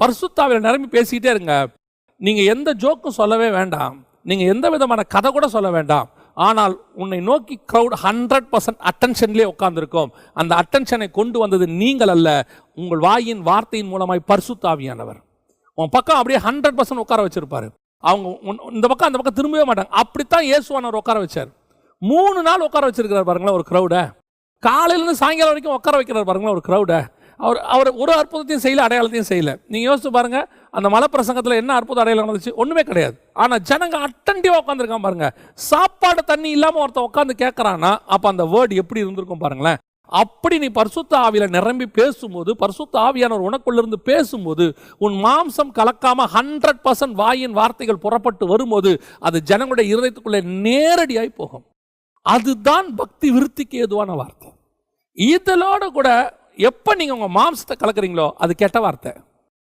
பரிசுத்த ஆவியில நிரம்பி பேசிக்கிட்டே இருங்க. நீங்கள் எந்த ஜோக்கும் சொல்லவே வேண்டாம், நீங்கள் எந்த விதமான கதை கூட சொல்ல வேண்டாம். ஆனால் உன்னை நோக்கி க்ரௌட் 100% அட்டென்ஷன்லேயே உட்கார்ந்துருக்கும். அந்த அட்டென்ஷனை கொண்டு வந்தது நீங்கள் அல்ல, உங்கள் வாயின் வார்த்தையின் மூலமாய் பரிசுத்த ஆவியானவர். உன் பக்கம் அப்படியே 100% உட்கார வச்சிருப்பாரு. அவங்க இந்த பக்கம் அந்த பக்கம் திரும்பவே மாட்டாங்க. அப்படித்தான் இயேசுவானவர் உட்கார வச்சார். 3 நாள் உட்கார வச்சிருக்கிறார் பாருங்களேன் ஒரு க்ரௌடை. காலையிலேருந்து சாயங்காலம் வரைக்கும் உட்கார வைக்கிறார் பாருங்களேன் ஒரு க்ரௌடை. அவர் ஒரு அற்புதத்தையும் செய்யல, அடையாளத்தையும் செய்யல. நீங்கள் யோசிச்சு பாருங்க, அந்த மலை பிரசங்கத்தில் என்ன அற்புத அடையாளம் நடந்துச்சு? ஒன்றுமே கிடையாது. ஆனால் ஜனங்க அட்டன்டிவாக உட்காந்துருக்கான் பாருங்க. சாப்பாடு தண்ணி இல்லாமல் ஒருத்தன் உட்காந்து கேட்குறான்னா அப்போ அந்த வேர்டு எப்படி இருந்திருக்கும் பாருங்களேன். அப்படி நீ பரிசுத்த ஆவியில நிரம்பி பேசும்போது, பரிசுத்த ஆவியானவர் உனக்குள்ளிருந்து பேசும்போது, உன் மாம்சம் கலக்காம 100% வாயின் வார்த்தைகள் புறப்பட்டு வரும்போது அது ஜனங்களுடைய இருதயத்துக்குள்ளே நேரடியாய் போகும். அதுதான் பக்தி விருத்திக்கு ஏதுவான வார்த்தை. இதோட கூட எப்போ நீங்கள் உங்கள் மாம்சத்தை கலக்குறீங்களோ அது கெட்ட வார்த்தை.